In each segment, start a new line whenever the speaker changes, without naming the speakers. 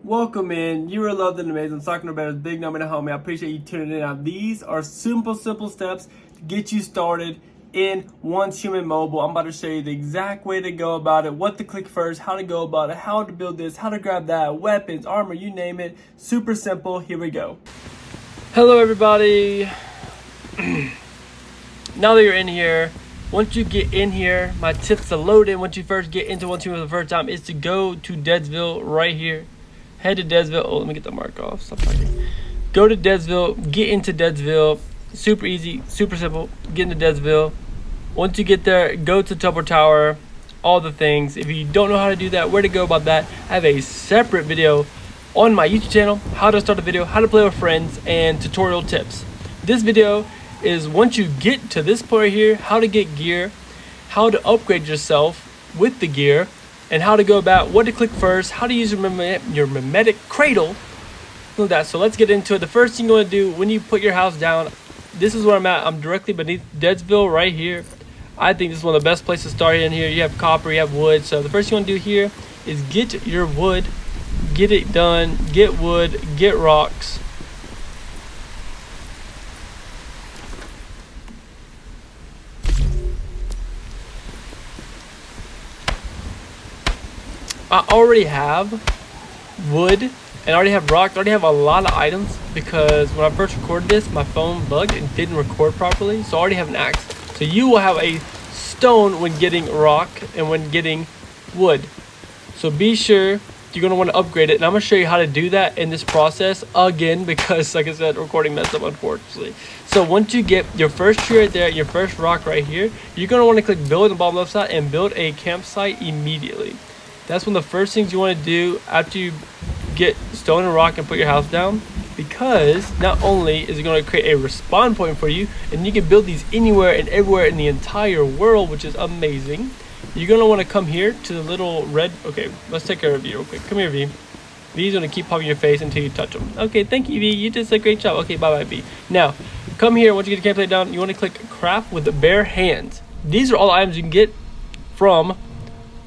Welcome in. You are loved and amazing. Soccer No Better's big number to homie. I appreciate you tuning in. Now, these are simple steps to get you started in Once Human Mobile. I'm about to show you the exact way to go about it, what to click first, how to go about it, how to build this, how to grab that, weapons, armor, you name it. Super simple. Here we go. Hello, everybody. Now that you're in here, once you get in here, my tips to load in once you first get into Once Human for the first time is to go to Deadsville right here. Head to Deadsville. Oh, let me get the mark off. Stop talking. Go to Deadsville. Get into Deadsville. Super easy. Super simple. Get into Deadsville. Once you get there, go to Tupper Tower. All the things. If you don't know how to do that, where to go about that, I have a separate video on my YouTube channel. How to start a video, how to play with friends, and tutorial tips. This video is once you get to this point right here, how to get gear, how to upgrade yourself with the gear, and how to go about what to click first, how to use your mimetic cradle, like that. So let's get into it. The first thing you want to do when you put your house down, this is where I'm at. I'm directly beneath Deadsville right here. I think this is one of the best places to start in here. You have copper, you have wood. So the first thing you want to do here is get your wood, get it done, get wood, get rocks. I already have wood and I already have rock. I already have a lot of items because when I first recorded this, my phone bugged and didn't record properly. So I already have an axe. So you will have a stone when getting rock and when getting wood. So be sure you're going to want to upgrade it. And I'm going to show you how to do that in this process again because, like I said, recording messed up, unfortunately. So once you get your first tree right there, your first rock right here, you're going to want to click build on the bottom left side and build a campsite immediately. That's one of the first things you want to do after you get stone and rock and put your house down, because not only is it going to create a respawn point for you, and you can build these anywhere and everywhere in the entire world, which is amazing. You're going to want to come here to the little red. Okay, let's take care of you real quick. Come here, V. V's going to keep popping your face until you touch them. Okay, thank you, V. You did a great job. Okay, bye-bye, V. Now, come here. Once you get the campsite down, you want to click craft with the bare hands. These are all the items you can get from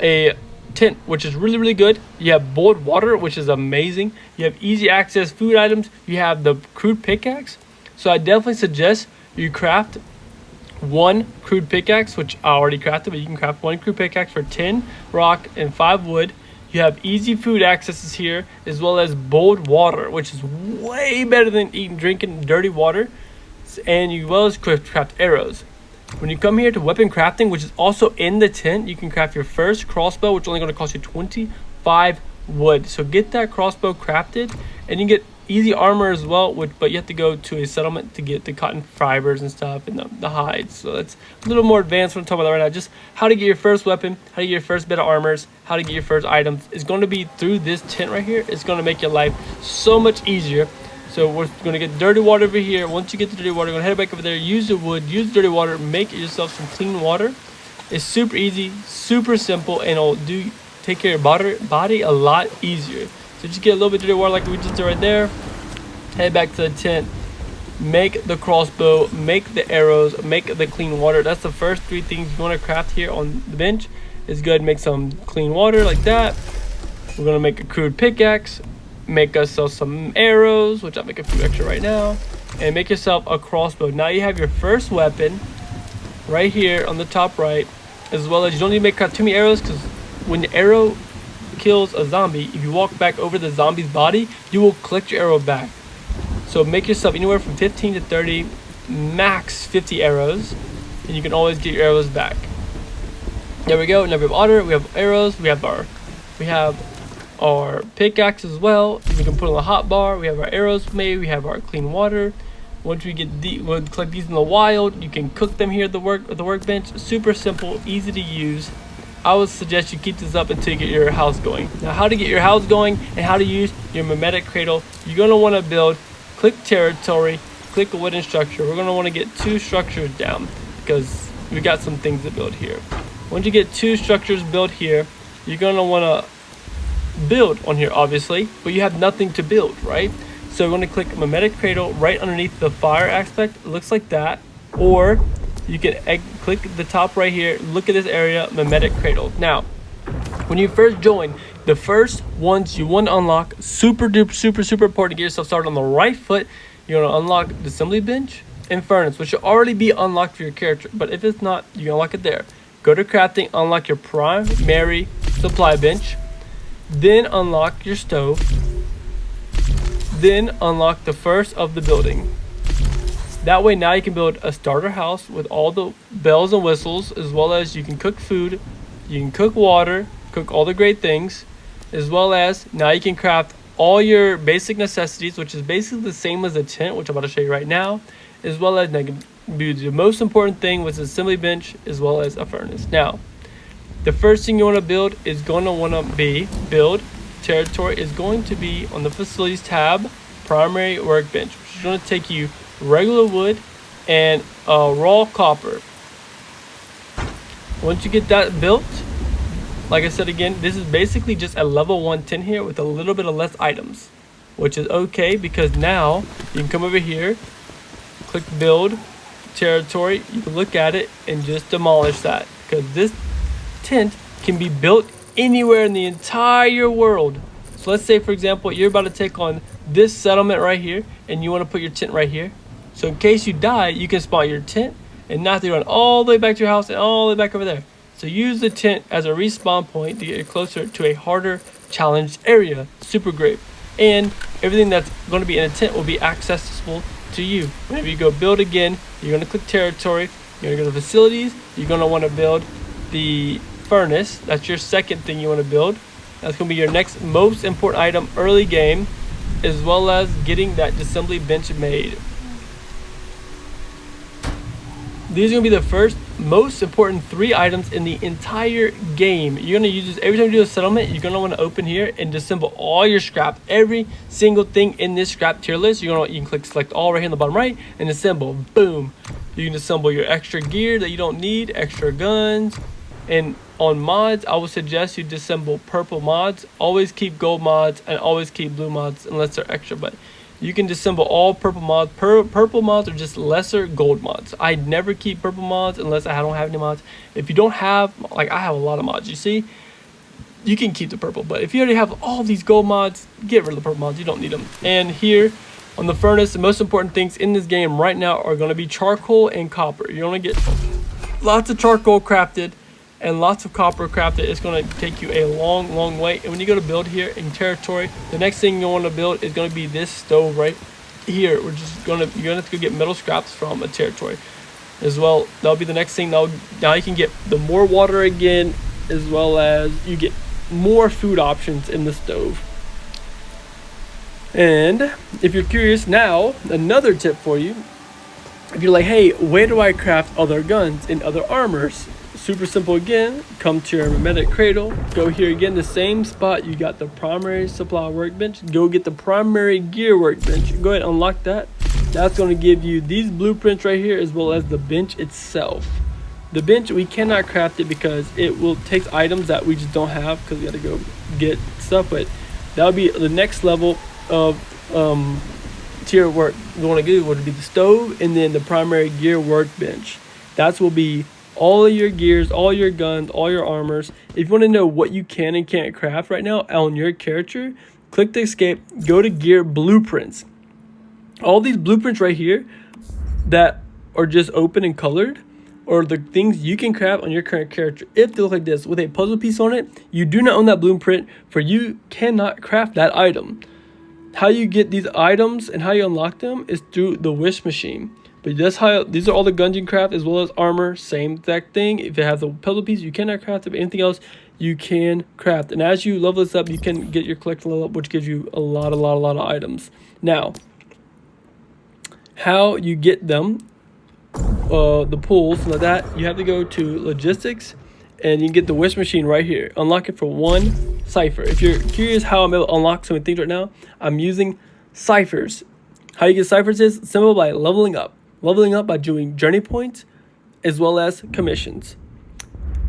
a tent, which is really good. You have boiled water, which is amazing. You have easy access food items. You have the crude pickaxe. So I definitely suggest you craft one crude pickaxe, which I already crafted, but you can craft one crude pickaxe for 10 rock and 5 wood. You have easy food accesses here, as well as boiled water, which is way better than drinking dirty water. And you well as craft arrows. When you come here to weapon crafting, which is also in the tent, you can craft your first crossbow, which is only going to cost you 25 wood. So get that crossbow crafted, and you get easy armor as well, but you have to go to a settlement to get the cotton fibers and stuff and the hides. So that's a little more advanced what I'm talking about right now. Just how to get your first weapon, how to get your first bit of armors, how to get your first items is going to be through this tent right here. It's going to make your life so much easier. So we're going to get dirty water over here. Once you get the dirty water, you're going to head back over there, use the wood, use the dirty water, make yourself some clean water. It's super easy, super simple, and it'll take care of your body a lot easier. So just get a little bit of dirty water like we just did right there. Head back to the tent, make the crossbow, make the arrows, make the clean water. That's the first 3 things you want to craft here on the bench. It's good. Make some clean water like that. We're going to make a crude pickaxe. Make yourself some arrows, which I'll make a few extra right now, and make yourself a crossbow. Now you have your first weapon right here on the top right, as well as you don't need to make too many arrows, because when the arrow kills a zombie, if you walk back over the zombie's body, you will collect your arrow back. So make yourself anywhere from 15 to 30, max 50 arrows, and you can always get your arrows back. There we go. Now we have water, we have arrows, we have our pickaxe as well. We can put on the hot bar. We have our arrows made. We have our clean water. Once we get we'll collect these in the wild, you can cook them here at the workbench. Super simple, easy to use. I would suggest you keep this up until you get your house going. Now, how to get your house going and how to use your mimetic cradle, you're going to want to build, click territory, click a wooden structure. We're going to want to get 2 structures down because we got some things to build here. Once you get 2 structures built here, you're going to want to build on here, obviously, but you have nothing to build, right? So we're going to click mimetic cradle right underneath the fire aspect. It looks like that. Or you can click the top right here, look at this area, mimetic cradle. Now when you first join, The first ones you want to unlock, super duper, super important to get yourself started on the right foot. You're going to unlock the assembly bench and furnace, which should already be unlocked for your character. But if it's not, you can unlock it there. Go to crafting, unlock your primary supply bench. Then unlock your stove. Then unlock the first of the building. That way now you can build a starter house with all the bells and whistles, as well as you can cook food, you can cook water, cook all the great things, as well as now you can craft all your basic necessities, which is basically the same as a tent, which I'm about to show you right now, as well as the most important thing was assembly bench, as well as a furnace. Now, the first thing you want to build is going to want to be build territory is going to be on the facilities tab, primary workbench, which is going to take you regular wood and raw copper. Once you get that built, like I said again, this is basically just a level 1 tent here with a little bit of less items, which is okay because now you can come over here, click build territory, you can look at it and just demolish that, because this tent can be built anywhere in the entire world. So let's say, for example, you're about to take on this settlement right here and you want to put your tent right here. So in case you die, you can spawn your tent and not have to run all the way back to your house and all the way back over there. So use the tent as a respawn point to get closer to a harder challenged area. Super great. And everything that's going to be in a tent will be accessible to you. Whenever you go build again, you're going to click territory, you're going to go to facilities, you're going to want to build the furnace. That's your second thing you want to build. That's going to be your next most important item early game, as well as getting that assembly bench made. These are going to be the first most important 3 items in the entire game. You're going to use this every time you do a settlement. You're going to want to open here and disassemble all your scrap. Every single thing in this scrap tier list, you can click select all right here in the bottom right and assemble. Boom. You can assemble your extra gear that you don't need, extra guns. And on mods, I would suggest you disassemble purple mods. Always keep gold mods and always keep blue mods unless they're extra. But you can disassemble all purple mods. Purple mods are just lesser gold mods. I never keep purple mods unless I don't have any mods. If you don't have, like I have a lot of mods, you see, you can keep the purple. But if you already have all these gold mods, get rid of the purple mods. You don't need them. And here on the furnace, the most important things in this game right now are going to be charcoal and copper. You're going to get lots of charcoal crafted and lots of copper crafted. It's going to take you a long way. And when you go to build here in territory, the next thing you want to build is going to be this stove right here. You're going to have to go get metal scraps from a territory as well. That'll be the next thing. Now you can get the more water again, as well as you get more food options in the stove. And if you're curious now, another tip for you, if you're like, hey, where do I craft other guns and other armors? Super simple again. Come to your Memetic Cradle, go here again, the same spot you got the primary supply workbench. Go get the primary gear workbench. Go ahead and unlock that. That's going to give you these blueprints right here, as well as the bench itself. The bench, we cannot craft it because it will take items that we just don't have, because we got to go get stuff. But that'll be the next level of tier work we want to do, would be the stove and then the primary gear workbench. That will be all of your gears, all your guns, all your armors. If you want to know what you can and can't craft right now on your character, click the escape, go to gear blueprints. All these blueprints right here that are just open and colored or the things you can craft on your current character. If they look like this with a puzzle piece on it, you do not own that blueprint, for you cannot craft that item. How you get these items and how you unlock them is through the wish machine. But that's how, these are all the guns you can craft, as well as armor, same exact thing. If it has a puzzle piece, you cannot craft it, but anything else you can craft. And as you level this up, you can get your collection level up, which gives you a lot of items. Now, how you get them, the pools like that, you have to go to logistics, and you can get the wish machine right here. Unlock it for 1 cipher. If you're curious how I'm able to unlock so many things right now, I'm using ciphers. How you get ciphers is simple, by leveling up. Leveling up by doing journey points as well as commissions.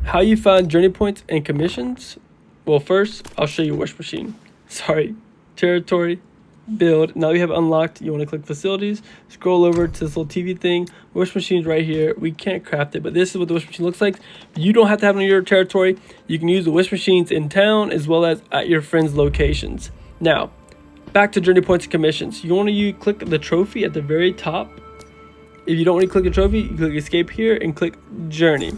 How you find journey points and commissions? Well, first, I'll show you wish machine. Sorry. Territory, build. Now we have unlocked. You want to click facilities, scroll over to this little TV thing. Wish machine's right here. We can't craft it, but this is what the wish machine looks like. You don't have to have it in your territory. You can use the wish machines in town as well as at your friends' locations. Now, back to journey points and commissions. You want to click the trophy at the very top. If you don't want to click the trophy, you click escape here and click journey.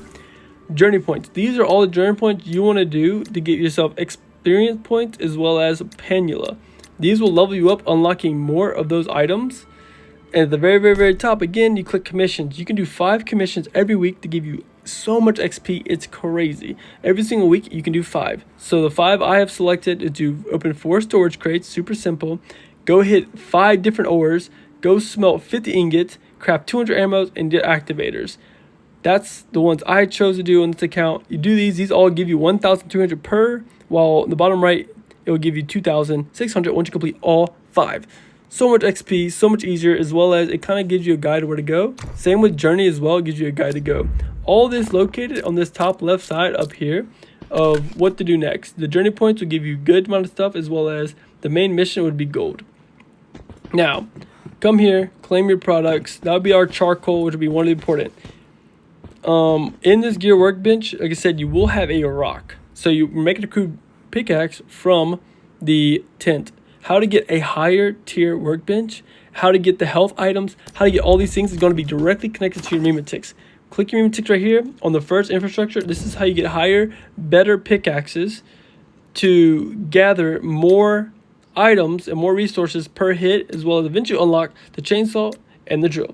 Journey points. These are all the journey points you want to do to get yourself experience points as well as Pennula. These will level you up, unlocking more of those items. And at the very, very, very top, again, you click commissions. You can do 5 commissions every week to give you so much XP. It's crazy. Every single week, you can do 5. So the 5 I have selected is to open 4 storage crates. Super simple. Go hit 5 different ores. Go smelt 50 ingots. Craft 200 ammos and get activators. That's the ones I chose to do on this account. You do these all give you 1,200 per, while in the bottom right, it will give you 2,600 once you complete all 5. So much XP, so much easier, as well as it kind of gives you a guide where to go. Same with Journey as well, it gives you a guide to go. All this located on this top left side up here of what to do next. The Journey points will give you good amount of stuff, as well as the main mission would be gold. Now, come here, claim your products. That would be our charcoal, which would be one of the important. In this gear workbench, like I said, you will have a rock. So you make a crude pickaxe from the tent. How to get a higher tier workbench, how to get the health items, how to get all these things is going to be directly connected to your memetics. Click your memetics right here on the first infrastructure. This is how you get higher, better pickaxes to gather more items and more resources per hit, as well as eventually unlock the chainsaw and the drill.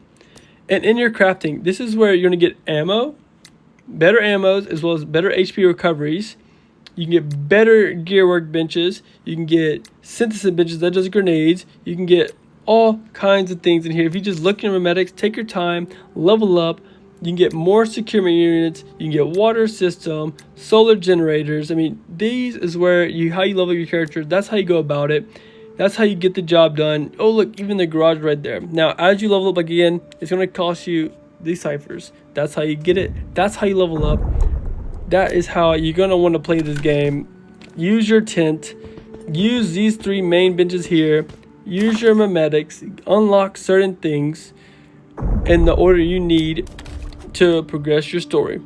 And in your crafting, this is where you're going to get ammo, better ammos, as well as better HP recoveries. You can get better gear workbenches. You can get synthesis benches that does grenades. You can get all kinds of things in here. If you just look in your memetics, take your time, level up. You can get more securement units. You can get water system, solar generators. I mean, these is where how you level your character. That's how you go about it. That's how you get the job done. Oh, look, even the garage right there. Now, as you level up again, it's going to cost you these ciphers. That's how you get it. That's how you level up. That is how you're going to want to play this game. Use your tent. Use these 3 main benches here. Use your memetics. Unlock certain things in the order you need to progress your story.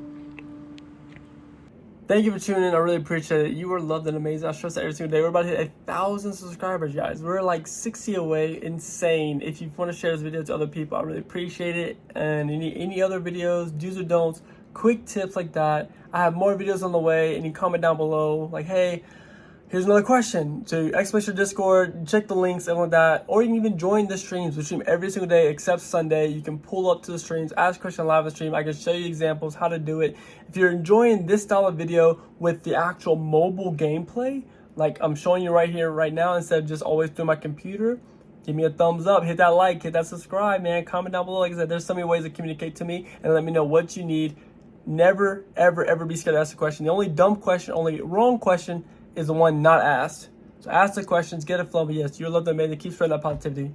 Thank you for tuning in. I really appreciate it. You are loved and amazing. I stress that every single day. We're about to hit 1,000 subscribers, guys. We're like 60 away. Insane. If you want to share this video to other people, I really appreciate it. And any other videos, do's or don'ts, quick tips like that. I have more videos on the way, and you comment down below like, hey, here's another question. So exclamation Discord, check the links and all that. Or you can even join the streams. We stream every single day except Sunday. You can pull up to the streams, ask questions live on the stream. I can show you examples how to do it. If you're enjoying this style of video with the actual mobile gameplay, like I'm showing you right here, right now, instead of just always through my computer, give me a thumbs up, hit that like, hit that subscribe, man. Comment down below. Like I said, there's so many ways to communicate to me and let me know what you need. Never, ever, ever be scared to ask a question. The only dumb question, only wrong question is the one not asked. So ask the questions, get a flow. But yes, you're loved and amazing. Keep spreading that positivity.